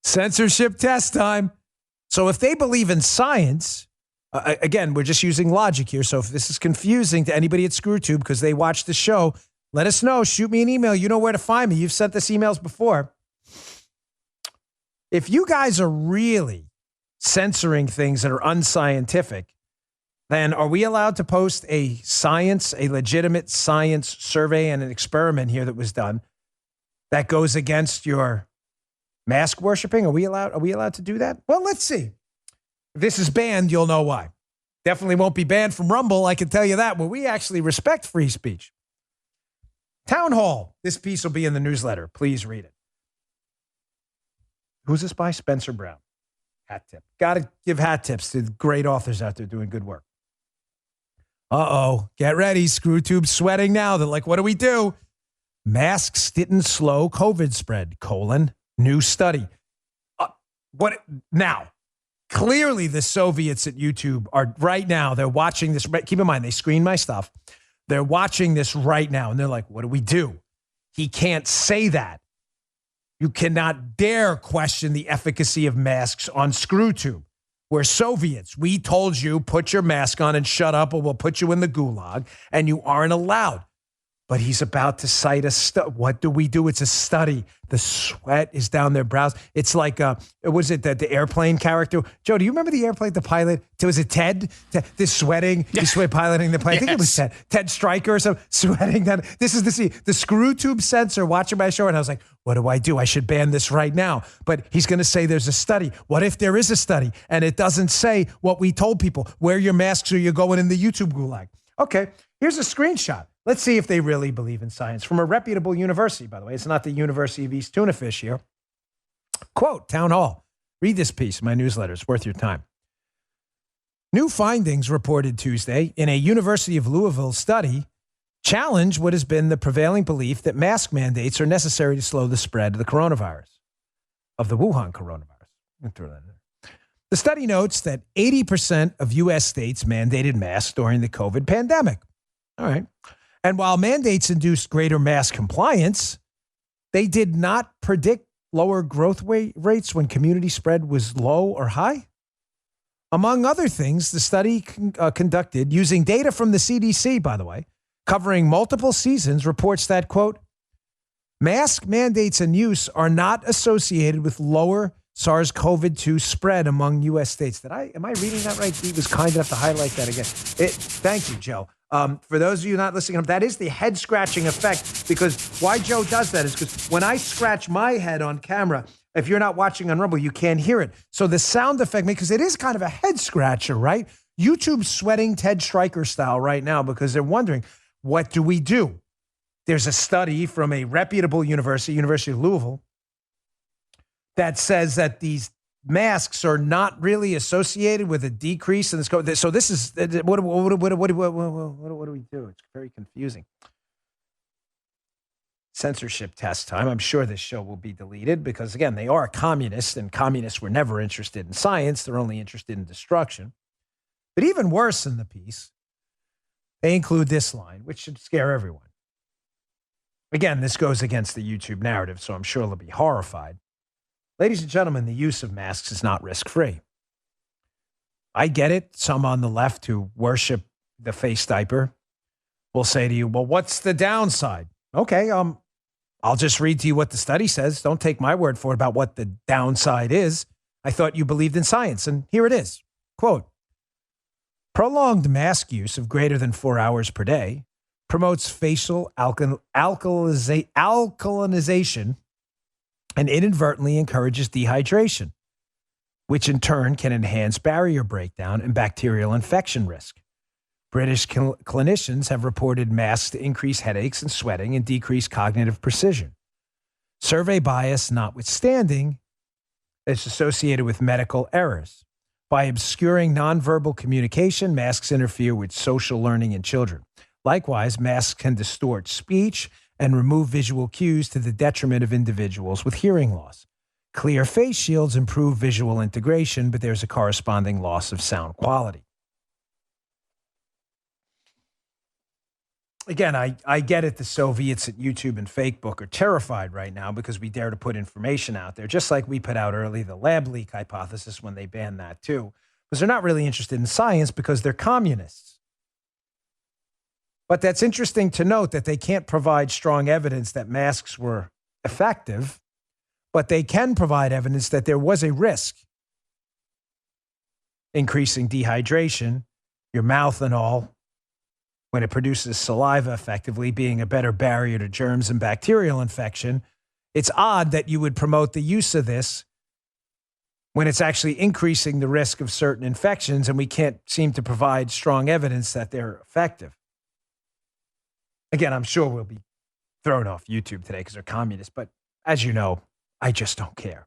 Censorship test time. So if they believe in science, again, we're just using logic here. So if this is confusing to anybody at ScrewTube because they watch the show, let us know. Shoot me an email. You know where to find me. You've sent us emails before. If you guys are really censoring things that are unscientific, then are we allowed to post a legitimate science survey and an experiment here that was done that goes against your mask worshiping? Are we allowed to do that? Well, let's see. If this is banned, you'll know why. Definitely won't be banned from Rumble, I can tell you that, where we actually respect free speech. Town Hall. This piece will be in the newsletter. Please read it. Who's this by? Spencer Brown. Hat tip. Got to give hat tips to great authors out there doing good work. Uh-oh. Get ready. ScrewTube sweating now. They're like, what do we do? Masks didn't slow COVID spread, new study. What now? Clearly the Soviets at YouTube are right now, they're watching this. Keep in mind, they screen my stuff. They're watching this right now, and they're like, what do we do? He can't say that. You cannot dare question the efficacy of masks on ScrewTube. We're Soviets. We told you, put your mask on and shut up, or we'll put you in the gulag, and you aren't allowed. But he's about to cite a study. What do we do? It's a study. The sweat is down their brows. It's like, was it the airplane character? Joe, do you remember the airplane, the pilot? Was it Ted? This sweating, he's piloting the plane. I think it was Ted. Ted Stryker or something, sweating. This is the ScrewTube censor watching my show. And I was like, what do I do? I should ban this right now. But he's going to say there's a study. What if there is a study and it doesn't say what we told people? Wear your masks or you're going in the YouTube gulag. Okay, here's a screenshot. Let's see if they really believe in science. From a reputable university, by the way. It's not the University of East Tuna Fish here. Quote, Town Hall. Read this piece in my newsletter. It's worth your time. New findings reported Tuesday in a University of Louisville study challenge what has been the prevailing belief that mask mandates are necessary to slow the spread of the coronavirus, of the Wuhan coronavirus. The study notes that 80% of U.S. states mandated masks during the COVID pandemic. All right. And while mandates induced greater mask compliance, they did not predict lower growth rates when community spread was low or high. Among other things, the study conducted using data from the CDC, by the way, covering multiple seasons, reports that, quote, mask mandates and use are not associated with lower SARS-CoV-2 spread among U.S. states. Am I reading that right? He was kind enough to highlight that again. Thank you, Joe. For those of you not listening, that is the head scratching effect, because why Joe does that is because when I scratch my head on camera, if you're not watching on Rumble, you can't hear it. So the sound effect, because it is kind of a head scratcher, right? YouTube's sweating Ted Stryker style right now because they're wondering, what do we do? There's a study from a reputable university, University of Louisville, that says that these masks are not really associated with a decrease in this COVID. So this is, what do we do? It's very confusing. Censorship test time. I'm sure this show will be deleted because, again, they are communists, and communists were never interested in science. They're only interested in destruction. But even worse in the piece, they include this line, which should scare everyone. Again, this goes against the YouTube narrative, so I'm sure they'll be horrified. Ladies and gentlemen, the use of masks is not risk-free. I get it. Some on the left who worship the face diaper will say to you, well, what's the downside? Okay, I'll just read to you what the study says. Don't take my word for it about what the downside is. I thought you believed in science, and here it is. Quote, prolonged mask use of greater than 4 hours per day promotes facial alkalinization and inadvertently encourages dehydration, which in turn can enhance barrier breakdown and bacterial infection risk. British clinicians have reported masks to increase headaches and sweating and decrease cognitive precision. Survey bias notwithstanding, it's associated with medical errors. By obscuring nonverbal communication, masks interfere with social learning in children. Likewise, masks can distort speech and remove visual cues to the detriment of individuals with hearing loss. Clear face shields improve visual integration, but there's a corresponding loss of sound quality. Again, I get it. The Soviets at YouTube and Facebook are terrified right now because we dare to put information out there, just like we put out early the lab leak hypothesis when they banned that too, because they're not really interested in science because they're communists. But that's interesting to note that they can't provide strong evidence that masks were effective, but they can provide evidence that there was a risk. Increasing dehydration, your mouth and all, when it produces saliva effectively, being a better barrier to germs and bacterial infection. It's odd that you would promote the use of this when it's actually increasing the risk of certain infections, and we can't seem to provide strong evidence that they're effective. Again, I'm sure we'll be thrown off YouTube today because they're communists, but as you know, I just don't care.